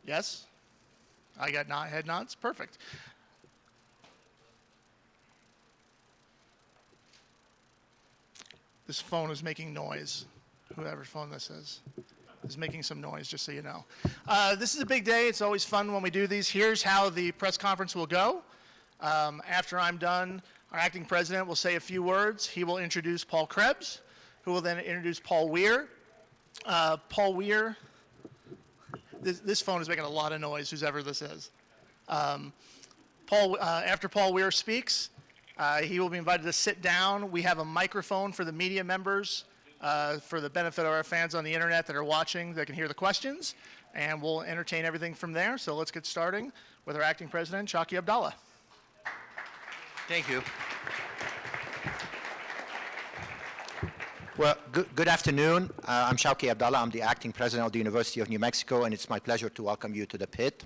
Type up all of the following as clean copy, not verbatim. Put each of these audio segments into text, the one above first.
Yes? I got head nods. Perfect. This phone is making noise. Whoever phone this is making some noise, just so you know. This is a big day. It's always fun when we do these. Here's how the press conference will go. After I'm done, our acting president will say a few words. He will introduce Paul Krebs, who will then introduce Paul Weir. Paul Weir, this phone is making a lot of noise, whoever this is. After Paul Weir speaks, he will be invited to sit down. We have a microphone for the media members for the benefit of our fans on the internet that are watching that can hear the questions, and we'll entertain everything from there. So let's get starting with our acting president, Shawky Abdallah. Thank you. Well, good afternoon. I'm Shawky Abdallah. I'm the acting president of the University of New Mexico, and it's my pleasure to welcome you to the pit.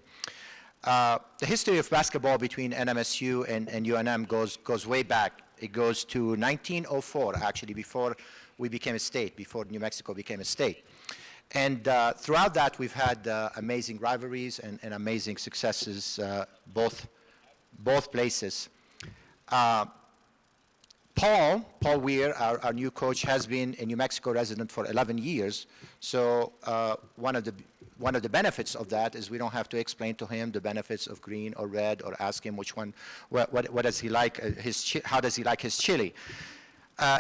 The history of basketball between NMSU and UNM goes way back. It goes to 1904, actually, before we became a state, before New Mexico became a state. And throughout that, we've had amazing rivalries and amazing successes, both places. Paul Weir, our new coach, has been a New Mexico resident for 11 years. So one of the benefits of that is we don't have to explain to him the benefits of green or red or ask him which one, what does he like, how does he like his chili.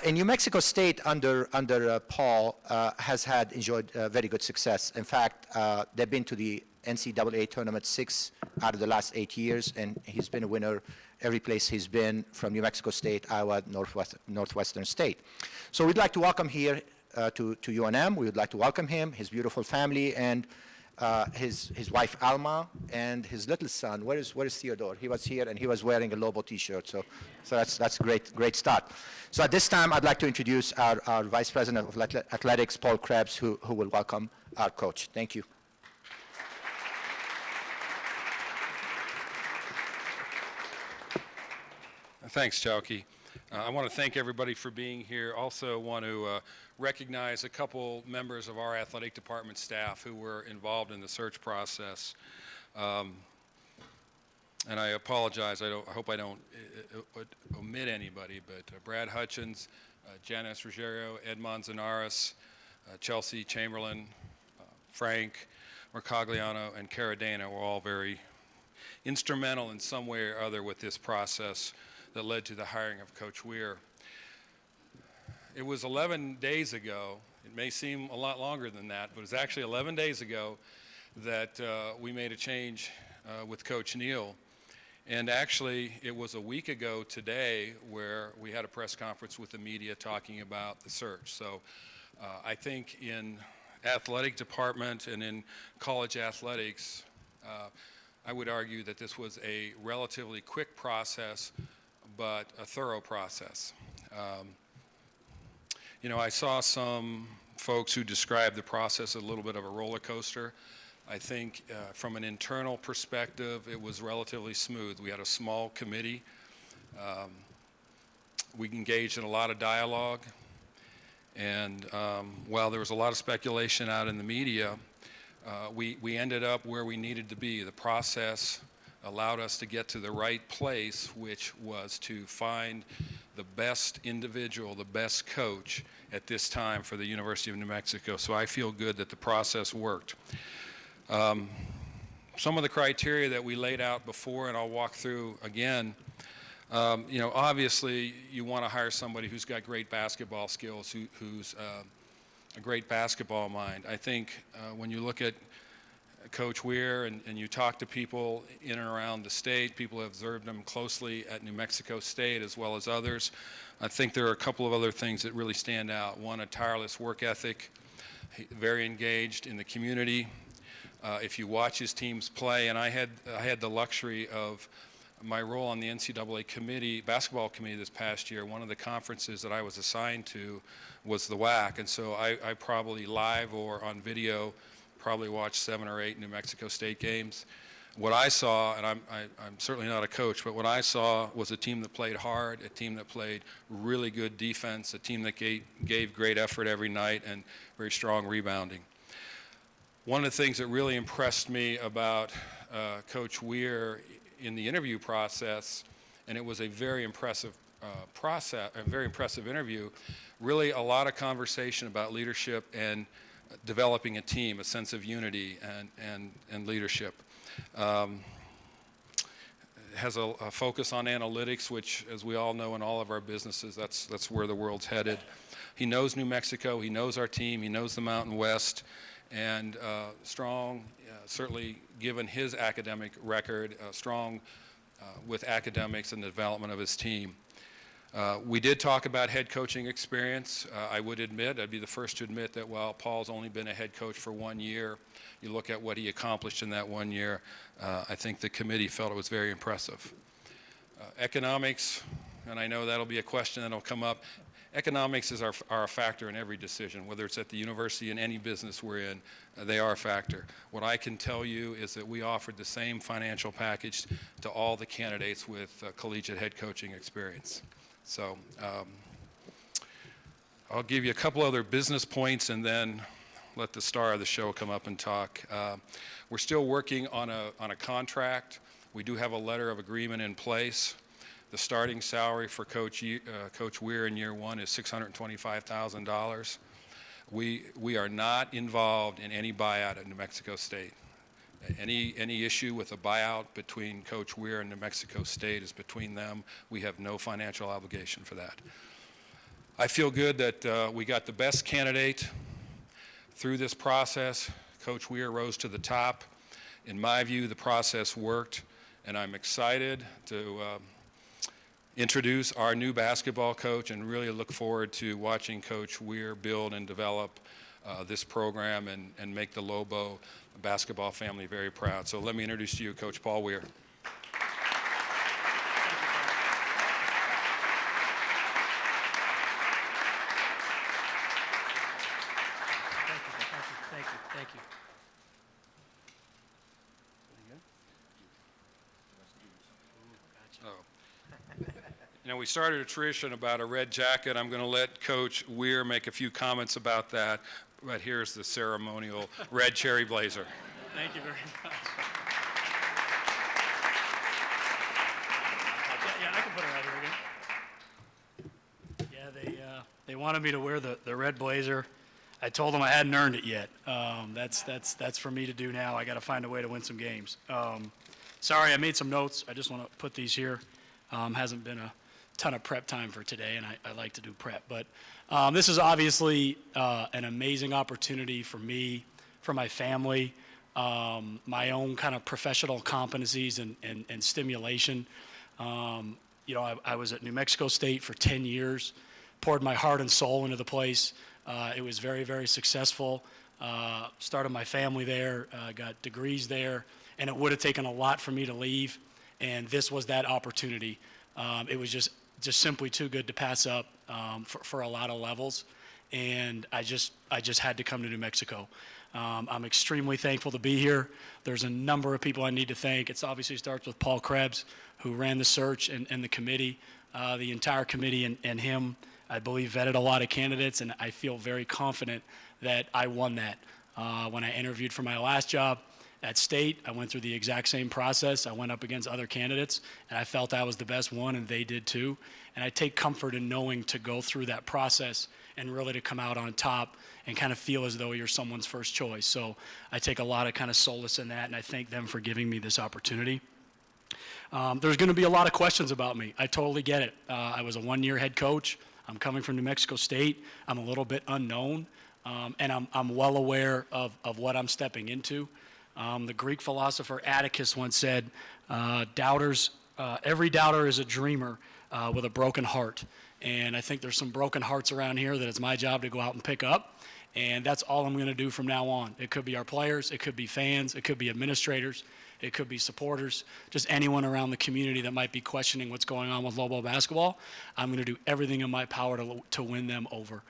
In New Mexico State, under Paul, has enjoyed very good success. In fact, they've been to the NCAA tournament 6 out of the last 8 years, and he's been a winner every place he's been, from New Mexico State, Iowa, Northwestern State. So we'd like to welcome here to UNM. We would like to welcome him, his beautiful family, and his wife Alma, and his little son. Where is Theodore? He was here, and he was wearing a Lobo T-shirt. So that's a great start. So at this time, I'd like to introduce our Vice President of Athletics, Paul Krebs, who will welcome our coach. Thank you. Thanks, Shawky. I want to thank everybody for being here. Also want to recognize a couple members of our athletic department staff who were involved in the search process. And I apologize, I hope I don't omit anybody, but Brad Hutchins, Janice Ruggiero, Ed Manzanares, Chelsea Chamberlain, Frank Mercogliano, and Cara Dana were all very instrumental in some way or other with this process that led to the hiring of Coach Weir. It was 11 days ago, it may seem a lot longer than that, but it was actually 11 days ago that we made a change with Coach Neal. And actually, it was a week ago today where we had a press conference with the media talking about the search. So I think in athletic department and in college athletics, I would argue that this was a relatively quick process, but a thorough process. You know, I saw some folks who described the process as a little bit of a roller coaster. I think from an internal perspective, it was relatively smooth. We had a small committee. We engaged in a lot of dialogue. And while there was a lot of speculation out in the media, we ended up where we needed to be. The process allowed us to get to the right place, which was to find the best individual, the best coach at this time for the University of New Mexico. So I feel good that the process worked. Some of the criteria that we laid out before, and I'll walk through again, you know, obviously you want to hire somebody who's got great basketball skills, who's a great basketball mind. I think when you look at Coach Weir and you talk to people in and around the state, people who have observed him closely at New Mexico State as well as others, I think there are a couple of other things that really stand out. One, a tireless work ethic, very engaged in the community. If you watch his teams play, and I had the luxury of my role on the NCAA committee, basketball committee this past year. One of the conferences that I was assigned to was the WAC, and so I probably live or on video probably watched 7 or 8 New Mexico State games. What I saw, and I'm certainly not a coach, but what I saw was a team that played hard, a team that played really good defense, a team that gave great effort every night and very strong rebounding. One of the things that really impressed me about Coach Weir in the interview process, and it was a very impressive a very impressive interview, really a lot of conversation about leadership and developing a team, a sense of unity and leadership. Has a focus on analytics, which, as we all know in all of our businesses, that's where the world's headed. He knows New Mexico, he knows our team, he knows the Mountain West, and strong, certainly given his academic record, strong with academics and the development of his team. We did talk about head coaching experience. I would admit, I'd be the first to admit that while Paul's only been a head coach for 1 year, you look at what he accomplished in that 1 year, I think the committee felt it was very impressive. Economics, and I know that'll be a question that'll come up. Economics are a factor in every decision, whether it's at the university, in any business we're in, they are a factor. What I can tell you is that we offered the same financial package to all the candidates with collegiate head coaching experience. So I'll give you a couple other business points and then let the star of the show come up and talk. We're still working on a contract. We do have a letter of agreement in place. The starting salary for Coach Weir in year one is $625,000. We are not involved in any buyout at New Mexico State. Any issue with a buyout between Coach Weir and New Mexico State is between them. We have no financial obligation for that. I feel good that we got the best candidate through this process. Coach Weir rose to the top. In my view, the process worked, and I'm excited to introduce our new basketball coach and really look forward to watching Coach Weir build and develop this program and make the Lobo basketball family very proud. So let me introduce to you Coach Paul Weir. Thank you. You know, we started a tradition about a red jacket. I'm going to let Coach Weir make a few comments about that, but here's the ceremonial red cherry blazer. Thank you very much. Yeah, I can put it right here again. Yeah, they wanted me to wear the red blazer. I told them I hadn't earned it yet. That's for me to do now. I got to find a way to win some games. Sorry, I made some notes. I just want to put these here. Hasn't been a ton of prep time for today, and I like to do prep. But this is obviously an amazing opportunity for me, for my family, my own kind of professional competencies and stimulation. You know, I was at New Mexico State for 10 years, poured my heart and soul into the place. It was very, very successful. Started my family there, got degrees there, and it would have taken a lot for me to leave, and this was that opportunity. It was just simply too good to pass up for a lot of levels, and I just had to come to New Mexico. I'm extremely thankful to be here. There's a number of people I need to thank. It obviously starts with Paul Krebs, who ran the search and the committee. The entire committee and him, I believe, vetted a lot of candidates, and I feel very confident that I won that. When I interviewed for my last job at State, I went through the exact same process. I went up against other candidates, and I felt I was the best one, and they did too. And I take comfort in knowing to go through that process and really to come out on top and kind of feel as though you're someone's first choice. So I take a lot of kind of solace in that, and I thank them for giving me this opportunity. There's going to be a lot of questions about me. I totally get it. I was a one-year head coach. I'm coming from New Mexico State. I'm a little bit unknown, and I'm well aware of what I'm stepping into. The Greek philosopher Atticus once said, every doubter is a dreamer with a broken heart. And I think there's some broken hearts around here that it's my job to go out and pick up. And that's all I'm going to do from now on. It could be our players, it could be fans, it could be administrators. It could be supporters, just anyone around the community that might be questioning what's going on with Lobo basketball. I'm going to do everything in my power to win them over.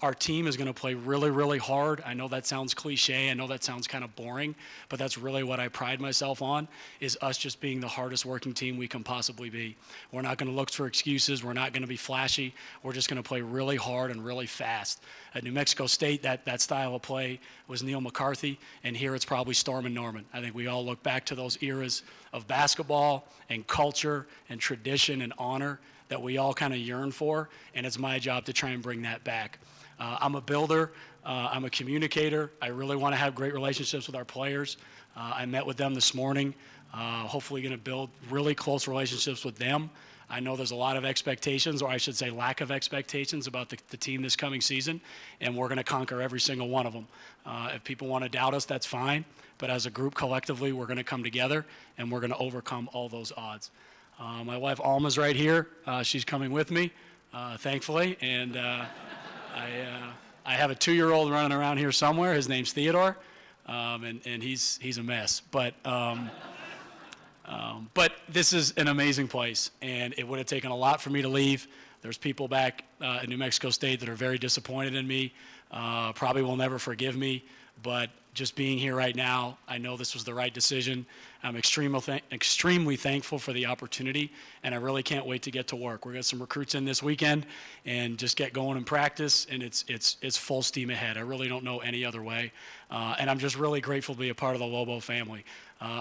Our team is going to play really, really hard. I know that sounds cliche. I know that sounds kind of boring, but that's really what I pride myself on, is us just being the hardest working team we can possibly be. We're not going to look for excuses. We're not going to be flashy. We're just going to play really hard and really fast. At New Mexico State, that style of play was Neil McCarthy, and here it's probably Storm and Norman. I think we all look back to those eras of basketball and culture and tradition and honor that we all kind of yearn for, and it's my job to try and bring that back. I'm a builder. I'm a communicator. I really want to have great relationships with our players. I met with them this morning. Hopefully going to build really close relationships with them. I know there's a lot of expectations, or I should say lack of expectations, about the team this coming season, and we're going to conquer every single one of them. If people want to doubt us, that's fine, but as a group collectively, we're going to come together, and we're going to overcome all those odds. My wife Alma's right here. She's coming with me, thankfully, and I have a 2-year-old running around here somewhere. His name's Theodore, and he's a mess. But this is an amazing place, and it would have taken a lot for me to leave. There's people back in New Mexico State that are very disappointed in me, probably will never forgive me, but just being here right now, I know this was the right decision. I'm extremely thankful for the opportunity, and I really can't wait to get to work. We're going to get some recruits in this weekend and just get going in practice, and it's full steam ahead. I really don't know any other way, and I'm just really grateful to be a part of the Lobo family.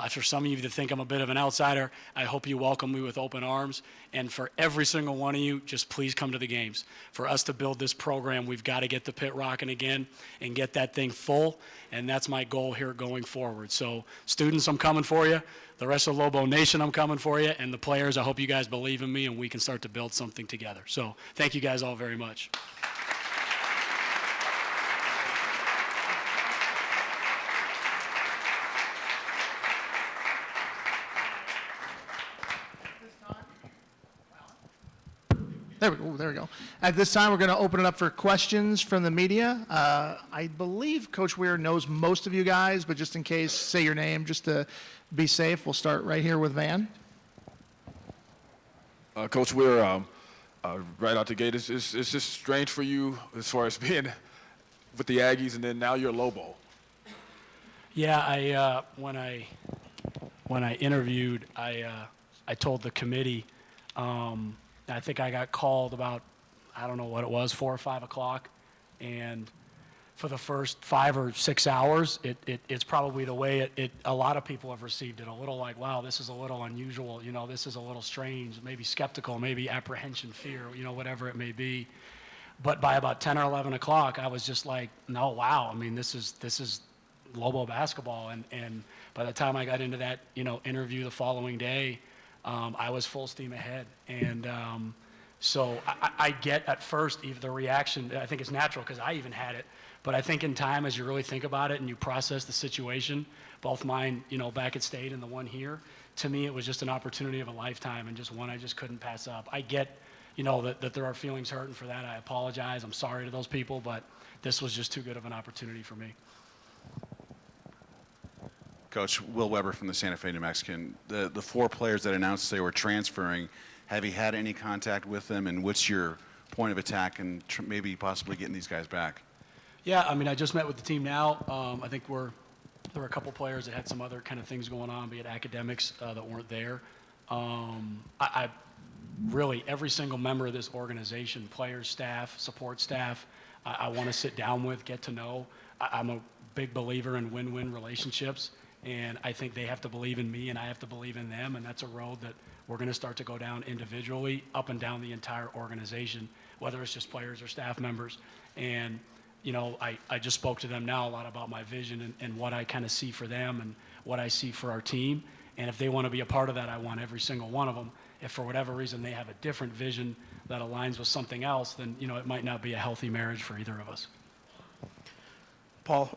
For some of you that think I'm a bit of an outsider, I hope you welcome me with open arms. And for every single one of you, just please come to the games. For us to build this program, we've got to get the pit rocking again and get that thing full. And that's my goal here going forward. So students, I'm coming for you. The rest of Lobo Nation, I'm coming for you. And the players, I hope you guys believe in me and we can start to build something together. So thank you guys all very much. There we go. At this time, we're going to open it up for questions from the media. I believe Coach Weir knows most of you guys, but just in case, say your name just to be safe. We'll start right here with Van. Coach Weir, right out the gate, it's just strange for you as far as being with the Aggies, and then now you're Lobo. Yeah, when I interviewed, I told the committee. I think I got called about, I don't know what it was, 4 or 5 o'clock, and for the first 5 or 6 hours, it's probably the way a lot of people have received it, a little like, wow, this is a little unusual, this is a little strange, maybe skeptical, maybe apprehension, fear, whatever it may be. But by about 10 or 11 o'clock, I was just like, no, wow, I mean, this is Lobo basketball, and by the time I got into that, interview the following day, I was full steam ahead. And so I get at first even the reaction, I think it's natural because I even had it, but I think in time as you really think about it and you process the situation, both mine, back at State and the one here, to me it was just an opportunity of a lifetime and just one I just couldn't pass up. I get, that there are feelings hurt, and for that I apologize. I'm sorry to those people, but this was just too good of an opportunity for me. Coach, Will Weber from the Santa Fe New Mexican. The 4 players that announced they were transferring, have you had any contact with them, and what's your point of attack and maybe possibly getting these guys back? Yeah, I mean, I just met with the team now. I think there were a couple players that had some other kind of things going on, be it academics that weren't there. I really, every single member of this organization, players, staff, support staff, I want to sit down with, get to know. I'm a big believer in win-win relationships. And I think they have to believe in me and I have to believe in them, and that's a road that we're going to start to go down individually, up and down the entire organization, whether it's just players or staff members. And, I just spoke to them now a lot about my vision and what I kind of see for them and what I see for our team. And if they want to be a part of that, I want every single one of them. If for whatever reason they have a different vision that aligns with something else, then, it might not be a healthy marriage for either of us. Paul,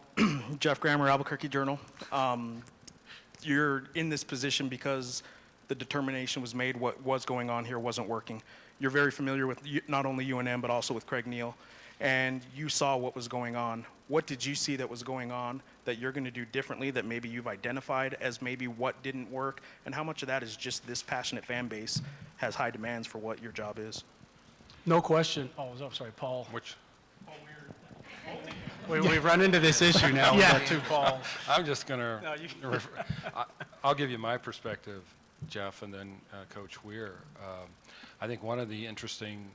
Jeff Grammer, Albuquerque Journal. You're in this position because the determination was made what was going on here wasn't working. You're very familiar with not only UNM, but also with Craig Neal. and you saw what was going on. What did you see that was going on that you're going to do differently, that maybe you've identified as maybe what didn't work? And how much of that is just this passionate fan base has high demands for what your job is? No question. Oh, I'm sorry, Paul. Which, We've run into this issue now. We've got two Pauls. I'm just going to, No, you- I'll give you my perspective, Jeff, and then Coach Weir. I think one of the interesting,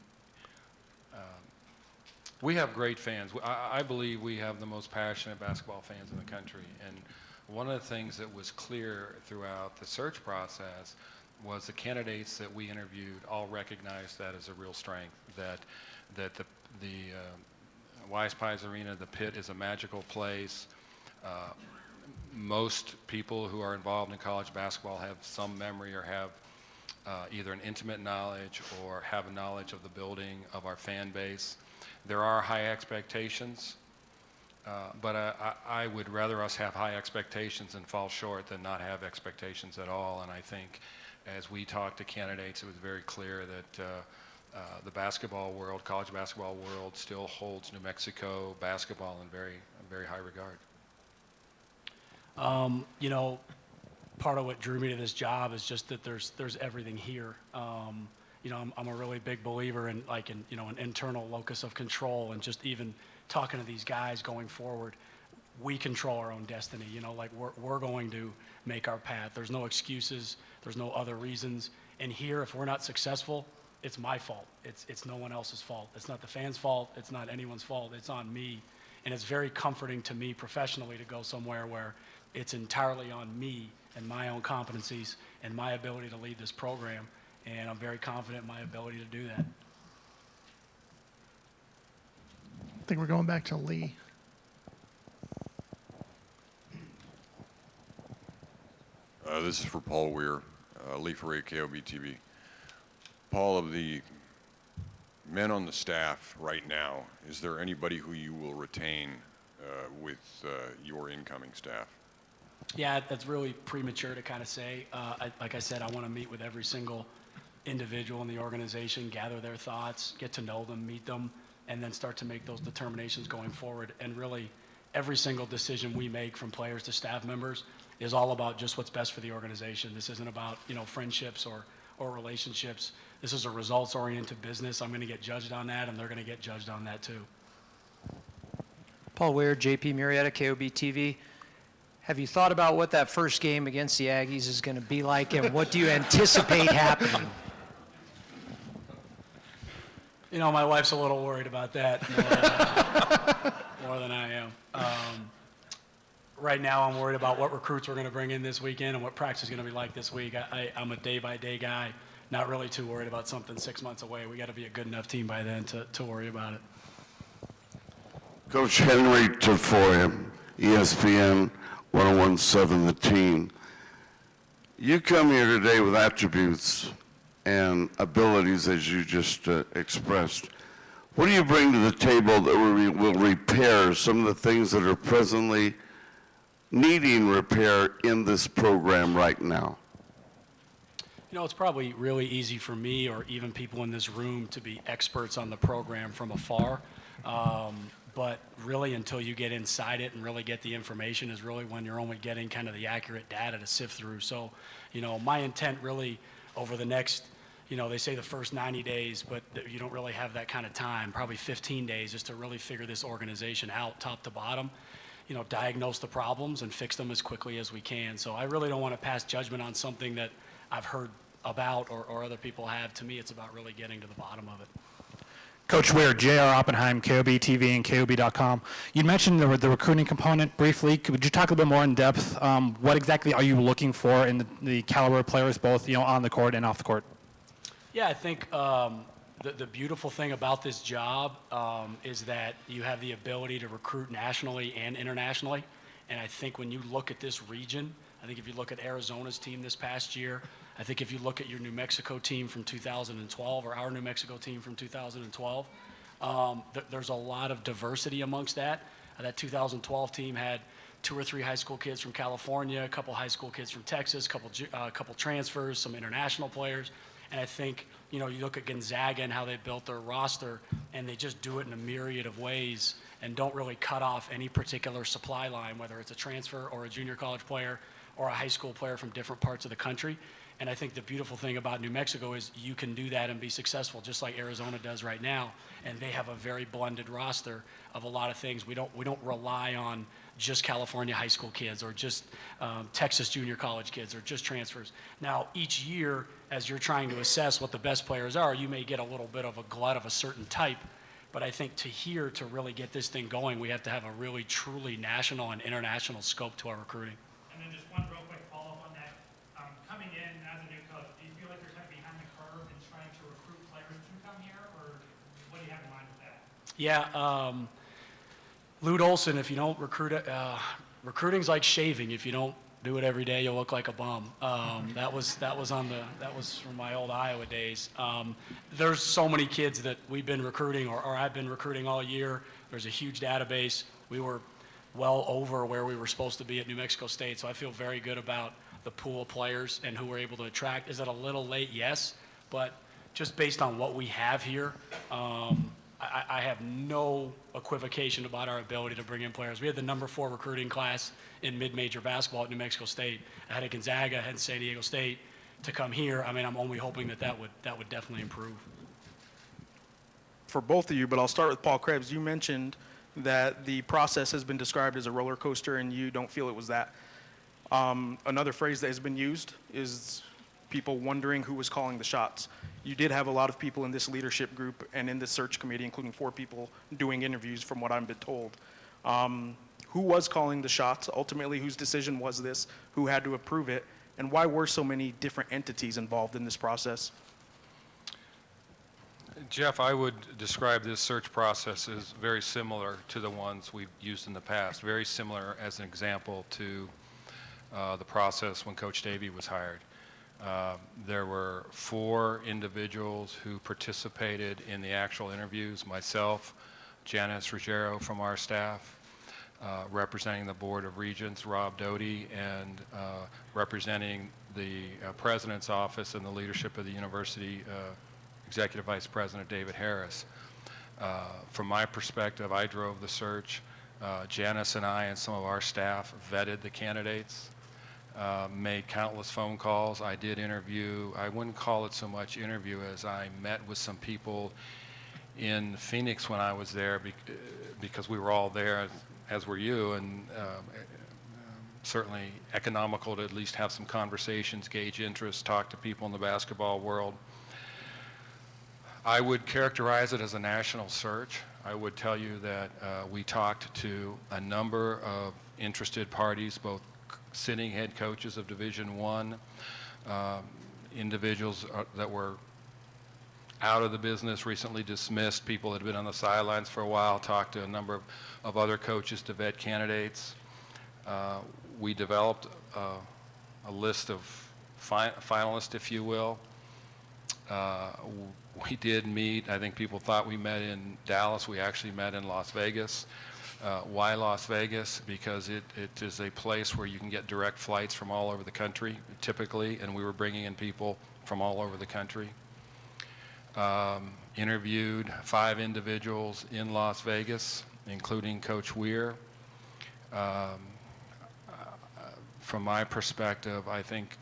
we have great fans. I believe we have the most passionate basketball fans in the country. And one of the things that was clear throughout the search process was the candidates that we interviewed all recognized that as a real strength, that the Wise Pies Arena, the pit, is a magical place. Most people who are involved in college basketball have some memory or have either an intimate knowledge or have a knowledge of the building, of our fan base. There are high expectations, but I would rather us have high expectations and fall short than not have expectations at all. And I think as we talked to candidates, it was very clear that the basketball world, college basketball world, still holds New Mexico basketball in very high regard. You know, part of what drew me to this job is just that there's everything here. You know, I'm a really big believer in an internal locus of control, and just even talking to these guys going forward, we control our own destiny. You know, like we're going to make our path. There's no excuses. There's no other reasons. And here, if we're not successful, it's my fault. It's no one else's fault. It's not the fans' fault. It's not anyone's fault. It's on me. And it's very comforting to me professionally to go somewhere where it's entirely on me and my own competencies and my ability to lead this program. And I'm very confident in my ability to do that. I think we're going back to Lee. This is for Paul Weir, Lee Ferre, KOB TV. Paul, of the men on the staff right now, is there anybody who you will retain with your incoming staff? Yeah, that's really premature to kind of say. Like I said, I want to meet with every single individual in the organization, gather their thoughts, get to know them, meet them, and then start to make those determinations going forward. And really, every single decision we make, from players to staff members, is all about just what's best for the organization. This isn't about, friendships or relationships. This is a results-oriented business. I'm going to get judged on that, and they're going to get judged on that too. Paul Weir, JP Murrieta, KOB TV. Have you thought about what that first game against the Aggies is going to be like, and what do you anticipate happening? My wife's a little worried about that more than I am. Right now, I'm worried about what recruits we're going to bring in this weekend and what practice is going to be like this week. I'm a day-by-day guy, not really too worried about something 6 months away. We got to be a good enough team by then to worry about it. Coach Henry Tafoya, ESPN 1017 The Team. You come here today with attributes and abilities, as you just expressed. What do you bring to the table that will repair some of the things that are presently needing repair in this program right now? It's probably really easy for me or even people in this room to be experts on the program from afar. But really, until you get inside it and really get the information, is really when you're only getting kind of the accurate data to sift through. So, my intent really over the next, they say the first 90 days, but you don't really have that kind of time, probably 15 days, is to really figure this organization out top to bottom, diagnose the problems and fix them as quickly as we can. So I really don't want to pass judgment on something that I've heard about or other people have. To me, it's about really getting to the bottom of it. Coach Weir, J.R. Oppenheim, KOB TV and KOB.com. You mentioned the recruiting component briefly. Could you talk a little bit more in depth? What exactly are you looking for in the caliber of players, both on the court and off the court? Yeah, I think the beautiful thing about this job is that you have the ability to recruit nationally and internationally. And I think when you look at this region, I think if you look at Arizona's team this past year, I think if you look at your New Mexico team from 2012 or our New Mexico team from 2012, there's a lot of diversity amongst that. That 2012 team had 2 or 3 high school kids from California, a couple high school kids from Texas, a couple transfers, some international players. And I think, you look at Gonzaga and how they built their roster, and they just do it in a myriad of ways and don't really cut off any particular supply line, whether it's a transfer or a junior college player or a high school player from different parts of the country. And I think the beautiful thing about New Mexico is you can do that and be successful, just like Arizona does right now. And they have a very blended roster of a lot of things. We don't rely on just California high school kids or just Texas junior college kids or just transfers. Now, each year, as you're trying to assess what the best players are, you may get a little bit of a glut of a certain type. But I think to really get this thing going, we have to have a really, truly national and international scope to our recruiting. And then just one real quick follow-up on that. Coming in as a new coach, do you feel like you're kind of behind the curve in trying to recruit players to come here, or what do you have in mind with that? Yeah, Lute Olson, if you don't recruit, recruiting's like shaving. If you don't do it every day, you'll look like a bum. That was from my old Iowa days. There's so many kids that we've been recruiting, or I've been recruiting all year. There's a huge database. We were well over where we were supposed to be at New Mexico State, so I feel very good about the pool of players and who we're able to attract. Is it a little late? Yes, but just based on what we have here, I have no equivocation about our ability to bring in players. We had the number 4 recruiting class in mid-major basketball at New Mexico State. Ahead of Gonzaga, ahead of San Diego State. To come here, I mean, I'm only hoping that would definitely improve. For both of you, but I'll start with Paul Krebs. You mentioned that the process has been described as a roller coaster, and you don't feel it was that. Another phrase that has been used is people wondering who was calling the shots. You did have a lot of people in this leadership group and in this search committee, including 4 people doing interviews from what I've been told. Who was calling the shots? Ultimately, whose decision was this? Who had to approve it? And why were so many different entities involved in this process? Jeff, I would describe this search process as very similar to the ones we've used in the past, very similar as an example to the process when Coach Davey was hired. There were 4 individuals who participated in the actual interviews, myself, Janice Ruggiero from our staff, representing the Board of Regents, Rob Doty, and representing the President's Office and the leadership of the university, Executive Vice President David Harris. From my perspective, I drove the search. Janice and I and some of our staff vetted the candidates. Made countless phone calls. I did interview. I wouldn't call it so much interview as I met with some people in Phoenix when I was there because we were all there, as were you, and certainly economical to at least have some conversations, gauge interest, talk to people in the basketball world. I would characterize it as a national search. I would tell you that we talked to a number of interested parties, both sitting head coaches of Division I, individuals that were out of the business, recently dismissed, people that had been on the sidelines for a while, talked to a number of other coaches to vet candidates. We developed a list of finalists, if you will. We did meet. I think people thought we met in Dallas. We actually met in Las Vegas. Why Las Vegas? Because it is a place where you can get direct flights from all over the country, typically, and we were bringing in people from all over the country. Interviewed 5 individuals in Las Vegas, including Coach Weir. From my perspective, I think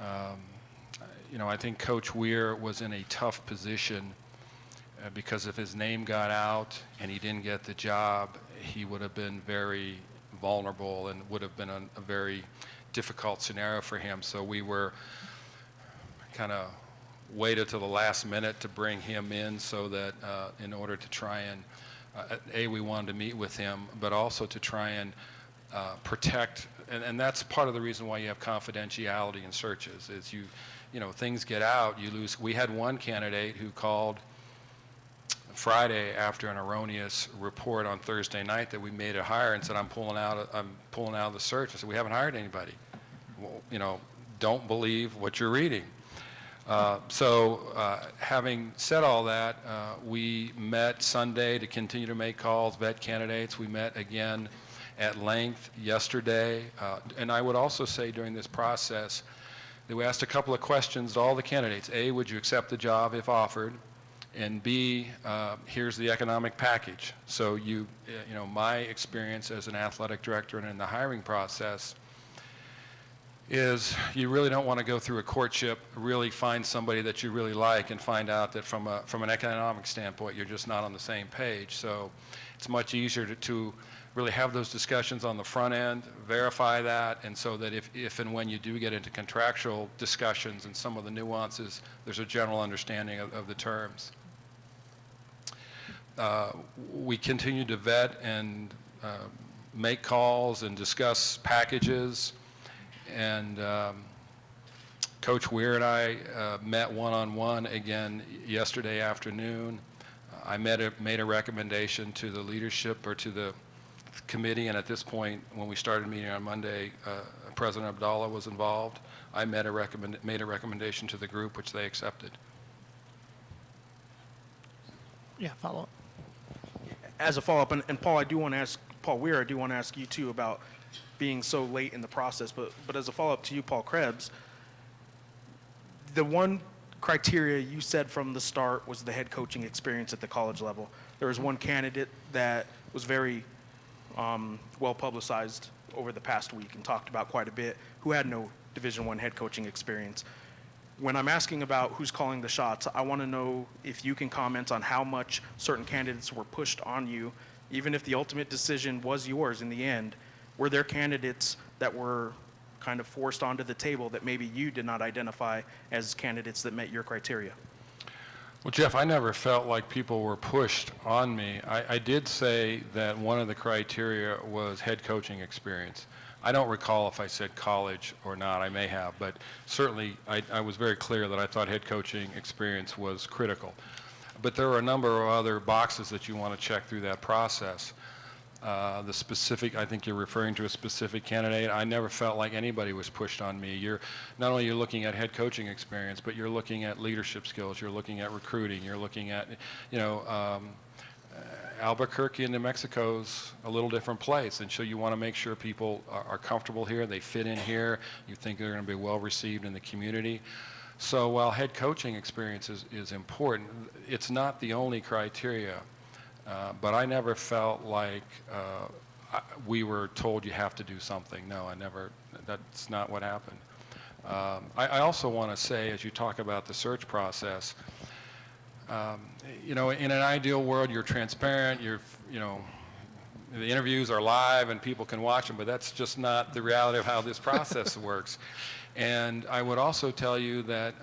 I think Coach Weir was in a tough position because if his name got out and he didn't get the job, he would have been very vulnerable and would have been a very difficult scenario for him. So we were kind of waited till the last minute to bring him in so that in order to try and, we wanted to meet with him, but also to try and protect, and that's part of the reason why you have confidentiality in searches, is things get out, you lose. We had one candidate who called Friday after an erroneous report on Thursday night that we made a hire and said, I'm pulling out of the search. I said, we haven't hired anybody. Well, don't believe what you're reading. Having said all that, we met Sunday to continue to make calls, vet candidates. We met again at length yesterday. And I would also say during this process, we asked a couple of questions to all the candidates. A, would you accept the job if offered? And B, here's the economic package. So my experience as an athletic director and in the hiring process is you really don't want to go through a courtship, really find somebody that you really like and find out that from an economic standpoint, you're just not on the same page. So it's much easier to really have those discussions on the front end, verify that, and so that if and when you do get into contractual discussions and some of the nuances, there's a general understanding of the terms. We continue to vet and make calls and discuss packages, and Coach Weir and I met one-on-one again yesterday afternoon. I made a recommendation to the leadership or to the committee, and at this point, when we started meeting on Monday, President Abdallah was involved. I made a recommendation to the group, which they accepted. Yeah, follow up. As a follow-up, and Paul, Paul Weir, I do want to ask you too about being so late in the process, but as a follow-up to you, Paul Krebs, the one criteria you said from the start was the head coaching experience at the college level. There was one candidate that was very well publicized over the past week and talked about quite a bit, who had no Division I head coaching experience. When I'm asking about who's calling the shots, I want to know if you can comment on how much certain candidates were pushed on you, even if the ultimate decision was yours in the end. Were there candidates that were kind of forced onto the table that maybe you did not identify as candidates that met your criteria? Well, Jeff, I never felt like people were pushed on me. I did say that one of the criteria was head coaching experience. I don't recall if I said college or not. I may have, but certainly I was very clear that I thought head coaching experience was critical. But there are a number of other boxes that you want to check through that process. The specific, I think you're referring to a specific candidate. I never felt like anybody was pushed on me. Not only you're looking at head coaching experience, but you're looking at leadership skills, you're looking at recruiting, you're looking at, Albuquerque in New Mexico's a little different place, and so you want to make sure people are comfortable here, they fit in here, you think they're going to be well received in the community. So while head coaching experience is important, it's not the only criteria. But I never felt like we were told you have to do something. No, that's not what happened. I also want to say, as you talk about the search process, in an ideal world, you're transparent, the interviews are live and people can watch them, but that's just not the reality of how this process works. And I would also tell you that,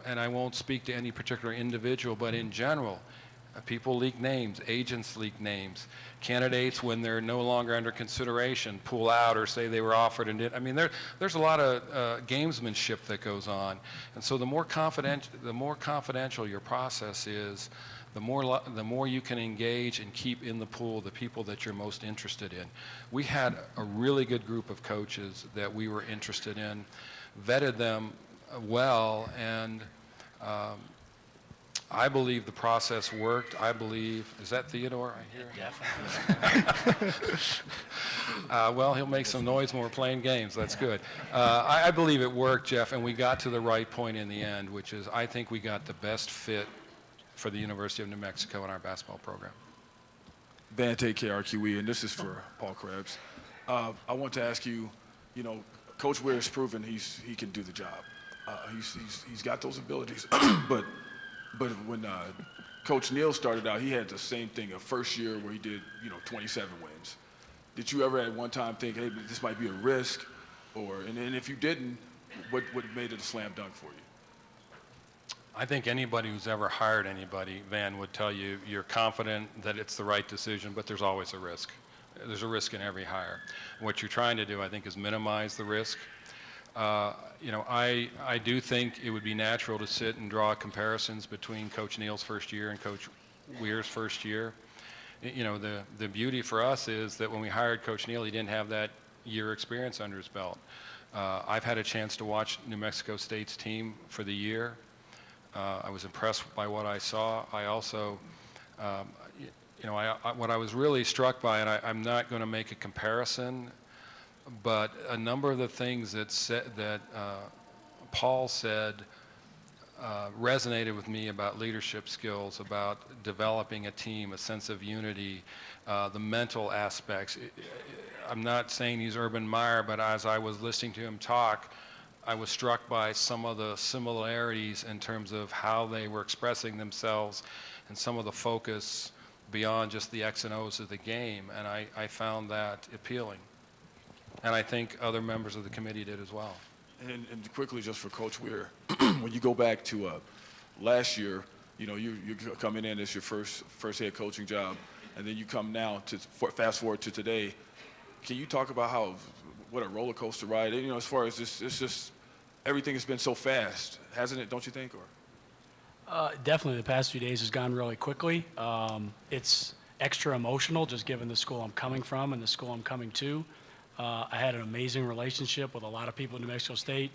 and I won't speak to any particular individual, but in general, people leak names, agents leak names, candidates, when they're no longer under consideration, pull out or say they were offered and did. I mean, there's a lot of gamesmanship that goes on. And so the more confidential your process is, the more you can engage and keep in the pool the people that you're most interested in. We had a really good group of coaches that we were interested in, vetted them well, and I believe the process worked. I believe, is that Theodore I hear? Definitely. Well, he'll make some noise when we're playing games. That's good. I believe it worked, Jeff, and we got to the right point in the end, which is I think we got the best fit for the University of New Mexico in our basketball program. Bante KRQE, and this is for Paul Krebs. I want to ask you, Coach Weir has proven he can do the job. He's got those abilities, but when Coach Neal started out, he had the same thing, a first year where he did, 27 wins. Did you ever at one time think, hey, this might be a risk? And if you didn't, what made it a slam dunk for you? I think anybody who's ever hired anybody, Van, would tell you you're confident that it's the right decision, but there's always a risk. There's a risk in every hire. What you're trying to do, I think, is minimize the risk. I do think it would be natural to sit and draw comparisons between Coach Neal's first year and Coach Weir's first year. The beauty for us is that when we hired Coach Neal, he didn't have that year experience under his belt. I've had a chance to watch New Mexico State's team for the year. I was impressed by what I saw. I also, what I was really struck by, and I'm not going to make a comparison, but a number of the things that Paul said resonated with me about leadership skills, about developing a team, a sense of unity, the mental aspects. I'm not saying he's Urban Meyer, but as I was listening to him talk, I was struck by some of the similarities in terms of how they were expressing themselves and some of the focus beyond just the X and O's of the game, and I found that appealing. And I think other members of the committee did as well. And quickly, just for Coach Weir, when you go back to last year, you know, you're coming in as your first head coaching job, and then you come now to fast forward to today. Can you talk about what a roller coaster ride? You know, as far as this, it's just everything has been so fast, hasn't it? Don't you think? Or Definitely, the past few days has gone really quickly. It's extra emotional, just given the school I'm coming from and the school I'm coming to. I had an amazing relationship with a lot of people in New Mexico State.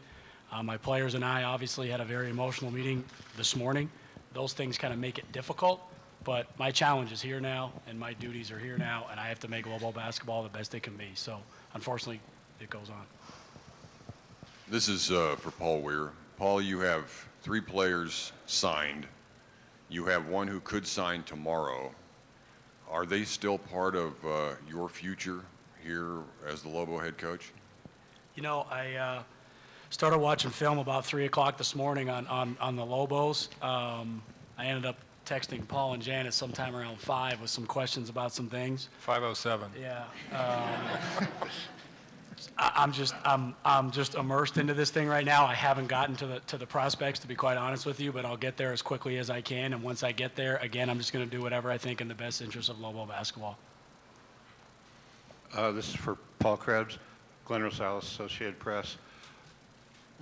My players and I obviously had a very emotional meeting this morning. Those things kind of make it difficult, but my challenge is here now, and my duties are here now, and I have to make Lobo basketball the best it can be. So, unfortunately, it goes on. This is for Paul Weir. Paul, you have 3 players signed. You have one who could sign tomorrow. Are they still part of your future here as the Lobo head coach? You know, I started watching film about 3 o'clock this morning on the Lobos. I ended up texting Paul and Janet sometime around 5 with some questions about some things. 5:07. Yeah. I'm just immersed into this thing right now. I haven't gotten to the prospects, to be quite honest with you, but I'll get there as quickly as I can. And once I get there, again, I'm just going to do whatever I think in the best interest of Lobo basketball. This is for Paul Krebs, Glenn Rosales, Associated Press.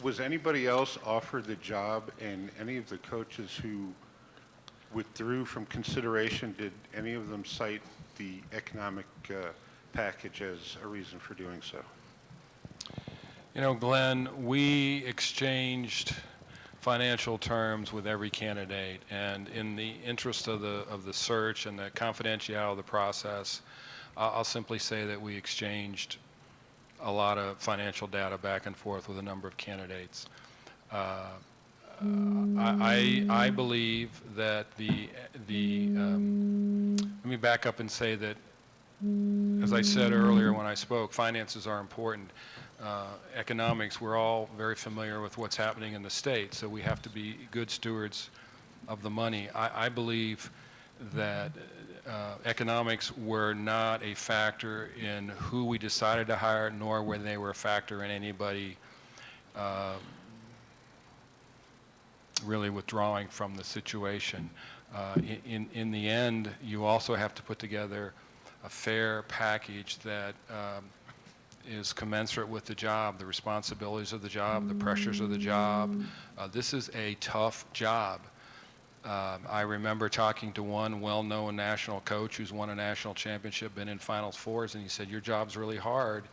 Was anybody else offered the job, and any of the coaches who withdrew from consideration, did any of them cite the economic package as a reason for doing so? You know, Glenn, we exchanged financial terms with every candidate, and in the interest of the search and the confidentiality of the process, I'll simply say that we exchanged a lot of financial data back and forth with a number of candidates. I believe that let me back up and say that, as I said earlier when I spoke, finances are important. Economics, we're all very familiar with what's happening in the state, so we have to be good stewards of the money. I believe that economics were not a factor in who we decided to hire, nor were they a factor in anybody really withdrawing from the situation. In the end, you also have to put together a fair package that is commensurate with the job, the responsibilities of the job, the pressures of the job. This is a tough job. I remember talking to one well-known national coach who's won a national championship, been in Finals Fours, and he said, your job's really hard.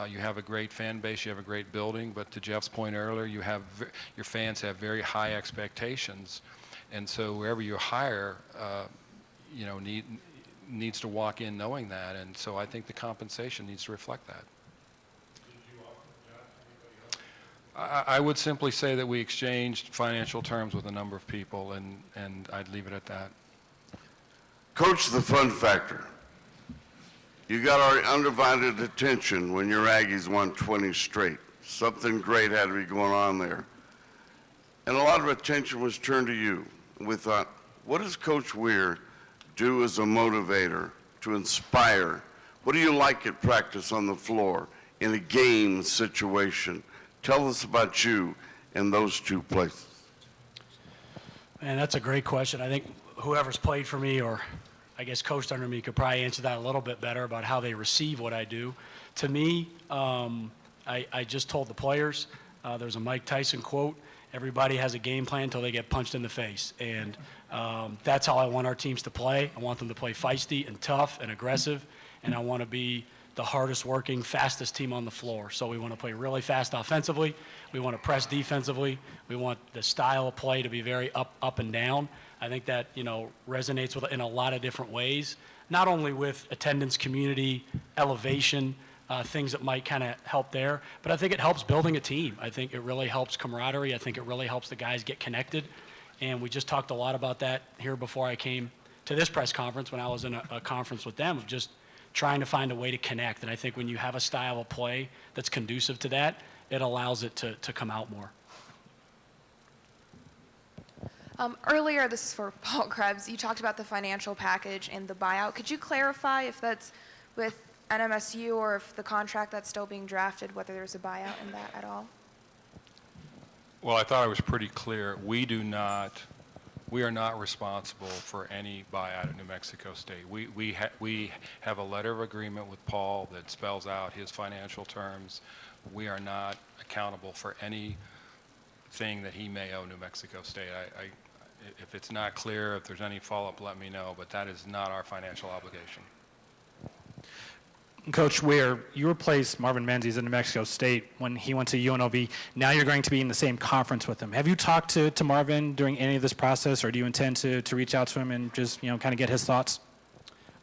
You have a great fan base, you have a great building, but to Jeff's point earlier, your fans have very high expectations. And so wherever you hire, you know, needs to walk in knowing that. And so I think the compensation needs to reflect that. I would simply say that we exchanged financial terms with a number of people, and I'd leave it at that. Coach, the fun factor. You got our undivided attention when your Aggies won 20 straight. Something great had to be going on there. And a lot of attention was turned to you. And we thought, what does Coach Weir do as a motivator to inspire? What do you like at practice on the floor in a game situation? Tell us about you in those 2 places. Man, that's a great question. I think whoever's played for me or I guess coached under me could probably answer that a little bit better about how they receive what I do. To me, I just told the players, there's a Mike Tyson quote, everybody has a game plan until they get punched in the face. And that's how I want our teams to play. I want them to play feisty and tough and aggressive, and I want to be the hardest working, fastest team on the floor. So we want to play really fast offensively. We want to press defensively. We want the style of play to be very up and down. I think that, you know, resonates with in a lot of different ways, not only with attendance, community, elevation, things that might kind of help there. But I think it helps building a team. I think it really helps camaraderie. I think it really helps the guys get connected. And we just talked a lot about that here before I came to this press conference when I was in a conference with them, of just trying to find a way to connect. And I think when you have a style of play that's conducive to that, it allows it to come out more. Earlier, this is for Paul Krebs, you talked about the financial package and the buyout. Could you clarify if that's with NMSU or if the contract that's still being drafted, whether there's a buyout in that at all? Well, I thought I was pretty clear. We are not responsible for any buyout of New Mexico State. We have a letter of agreement with Paul that spells out his financial terms. We are not accountable for anything that he may owe New Mexico State. If it's not clear, if there's any follow-up, let me know, but that is not our financial obligation. Coach Weir, you replaced Marvin Menzies in New Mexico State when he went to UNLV. Now you're going to be in the same conference with him. Have you talked to Marvin during any of this process, or do you intend to reach out to him and just kind of get his thoughts?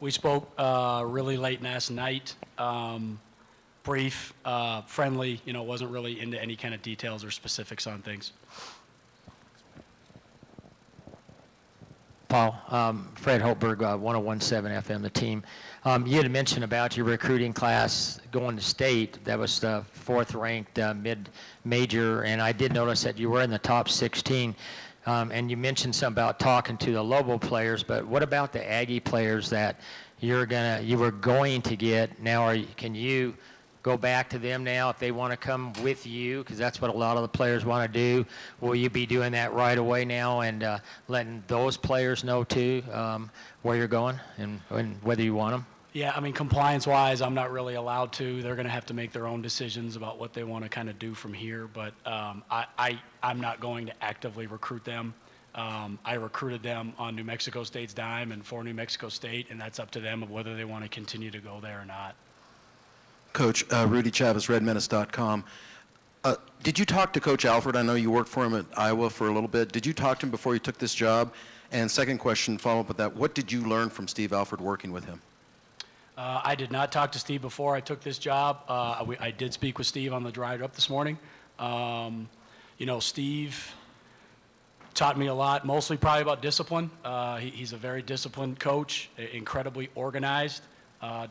We spoke really late last night, brief, friendly, wasn't really into any kind of details or specifics on things. Paul, Fred Holtberg, 101.7 FM, the team. You had mentioned about your recruiting class going to state. That was the 4th-ranked mid-major, and I did notice that you were in the top 16. And you mentioned something about talking to the Lobo players, but what about the Aggie players that you were going to get? Now, can you go back to them now if they want to come with you, because that's what a lot of the players want to do? Will you be doing that right away now and letting those players know too where you're going and whether you want them? Yeah, I mean, compliance-wise, I'm not really allowed to. They're going to have to make their own decisions about what they want to kind of do from here, but I'm not going to actively recruit them. I recruited them on New Mexico State's dime and for New Mexico State, and that's up to them of whether they want to continue to go there or not. Coach, Rudy Chavez, RedMenace.com. Did you talk to Coach Alford? I know you worked for him at Iowa for a little bit. Did you talk to him before you took this job? And second question, follow up with that, what did you learn from Steve Alford working with him? I did not talk to Steve before I took this job. I did speak with Steve on the drive up this morning. Steve taught me a lot, mostly probably about discipline. He's a very disciplined coach, incredibly organized.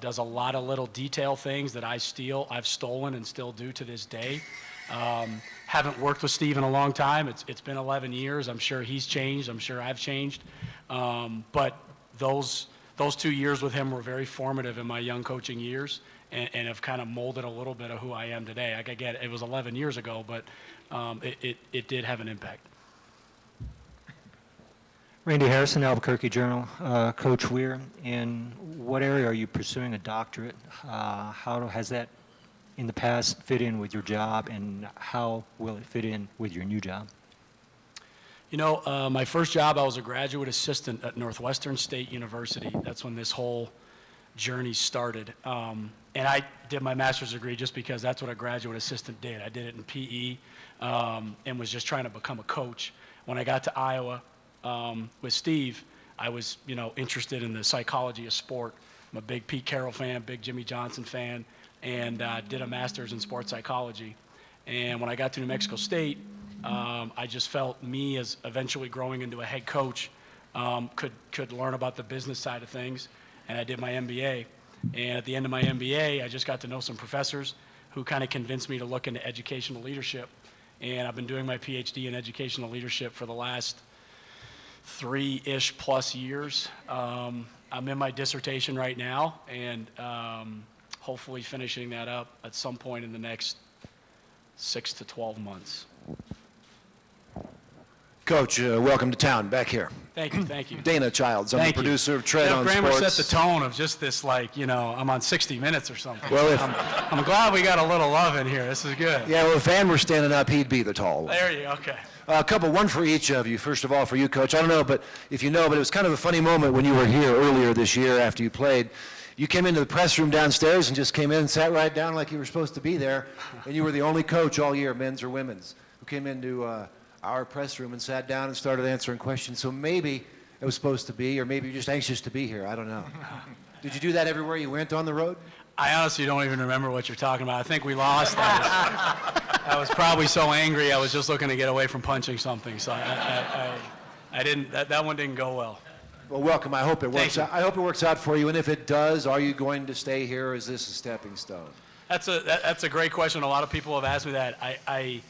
Does a lot of little detail things that I've stolen and still do to this day. Haven't worked with Steve in a long time. It's been 11 years. I'm sure he's changed. I'm sure I've changed. But those 2 years with him were very formative in my young coaching years and have kind of molded a little bit of who I am today. I get it was 11 years ago, but it did have an impact. Randy Harrison, Albuquerque Journal. Coach Weir, in what area are you pursuing a doctorate? How has that in the past fit in with your job, and how will it fit in with your new job? My first job, I was a graduate assistant at Northwestern State University. That's when this whole journey started. And I did my master's degree just because that's what a graduate assistant did. I did it in PE and was just trying to become a coach. When I got to Iowa, with Steve, I was, interested in the psychology of sport. I'm a big Pete Carroll fan, big Jimmy Johnson fan, and did a master's in sports psychology. And when I got to New Mexico State, I just felt me as eventually growing into a head coach could learn about the business side of things, and I did my MBA. And at the end of my MBA, I just got to know some professors who kind of convinced me to look into educational leadership. And I've been doing my PhD in educational leadership for the last 3-ish plus years. I'm in my dissertation right now, and hopefully finishing that up at some point in the next 6 to 12 months. Coach, welcome to town, back here. Thank you, thank you. Dana Childs, I'm the producer of Tread on Kramer Sports. set the tone of just this, I'm on 60 Minutes or something. Well, I'm glad we got a little love in here. This is good. Yeah, well, if Van were standing up, he'd be the tall one. There you go, okay. A couple, one for each of you. First of all, for you, Coach. I don't know, but if you know, but it was kind of a funny moment when you were here earlier this year after you played. You came into the press room downstairs and just came in and sat right down like you were supposed to be there, and you were the only coach all year, men's or women's, who came into our press room and sat down and started answering questions. So maybe it was supposed to be, or maybe you're just anxious to be here. I don't know. Did you do that everywhere you went on the road? I honestly don't even remember what you're talking about. I think we lost. I was probably so angry, I was just looking to get away from punching something, so I didn't, that one didn't go well. Well, welcome. I hope it Thank works you. out. I hope it works out for you. And if it does, are you going to stay here, or is this a stepping stone? That's a great question. A lot of people have asked me that. I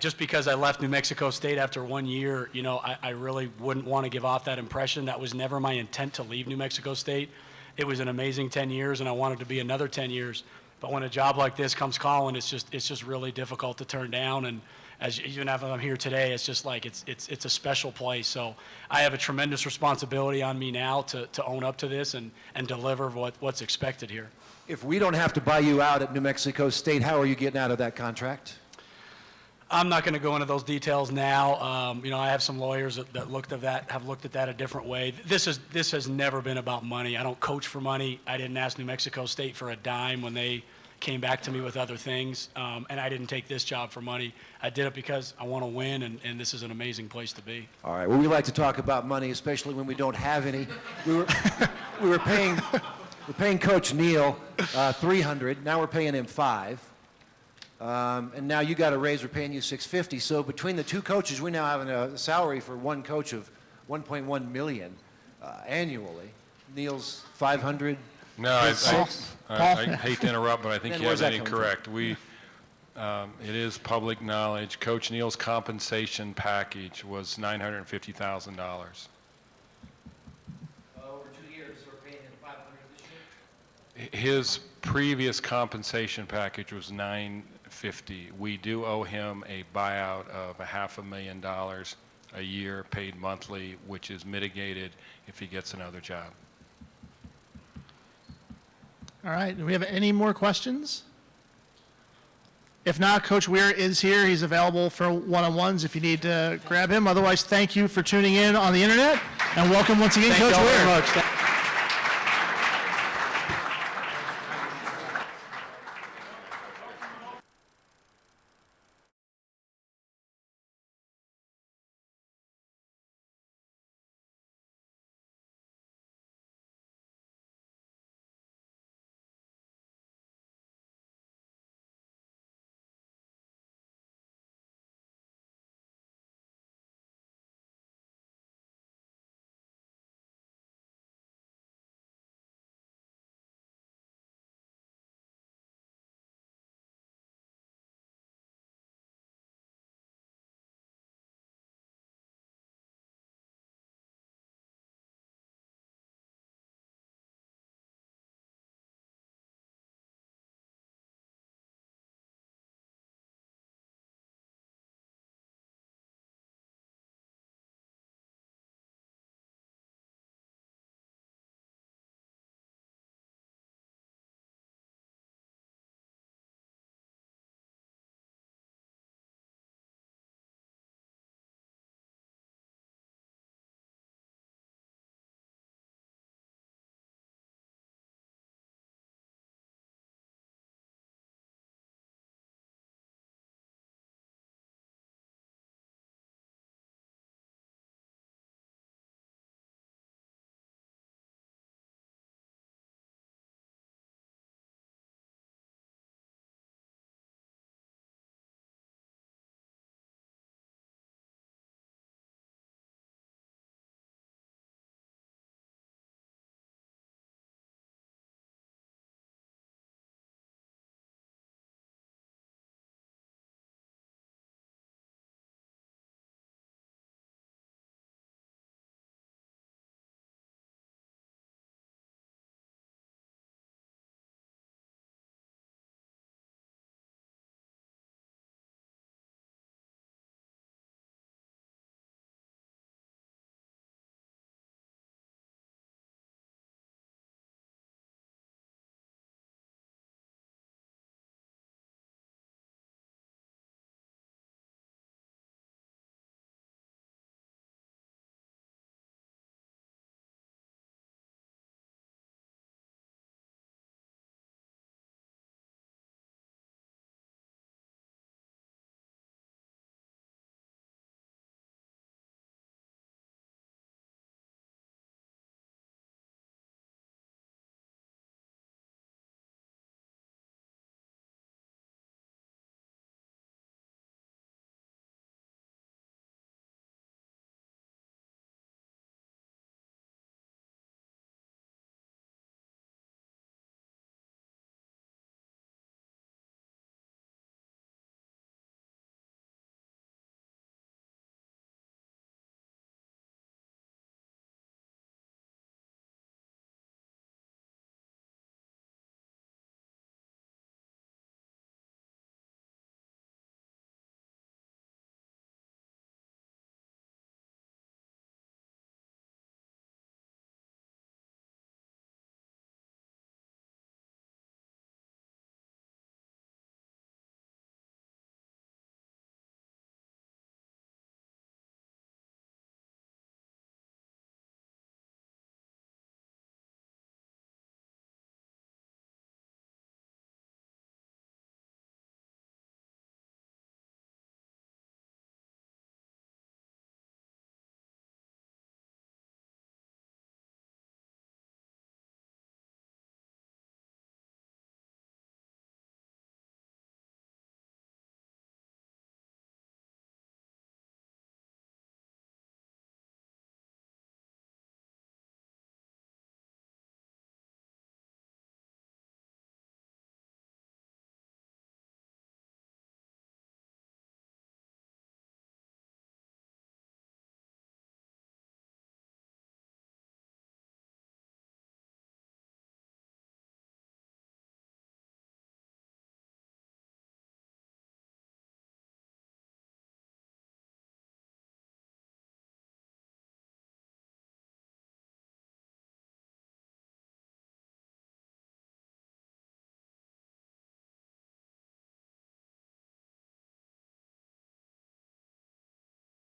just because I left New Mexico State after 1 year, you know, I really wouldn't want to give off that impression. That was never my intent to leave New Mexico State. It was an amazing 10 years, and I wanted to be another 10 years. But when a job like this comes calling, it's just really difficult to turn down. And as even if I'm here today, it's just like it's a special place. So I have a tremendous responsibility on me now to own up to this and deliver what's expected here. If we don't have to buy you out at New Mexico State, how are you getting out of that contract? I'm not going to go into those details now. You know, I have some lawyers that have looked at that a different way. This has never been about money. I don't coach for money. I didn't ask New Mexico State for a dime when they came back to me with other things, and I didn't take this job for money. I did it because I want to win, and this is an amazing place to be. All right. Well, we like to talk about money, especially when we don't have any. We're paying Coach Neal $300. Now we're paying him $500. And now you got a raise. We're paying you $650. So between the two coaches, we now have a salary for one coach of $1.1 million annually. Neal's $500. No, I hate to interrupt, but I think Then you have where's that that coming from? incorrect. It is public knowledge. Coach Neal's compensation package was $950,000. Over 2 years, we're paying him $500 this year? His previous compensation package was $950,000. We do owe him a buyout of $500,000 a year, paid monthly, which is mitigated if he gets another job. All right, do we have any more questions? If not, Coach Weir is here. He's available for one-on-ones if you need to grab him. Otherwise, thank you for tuning in on the internet, and welcome once again, Thank you Coach all Weir. very much.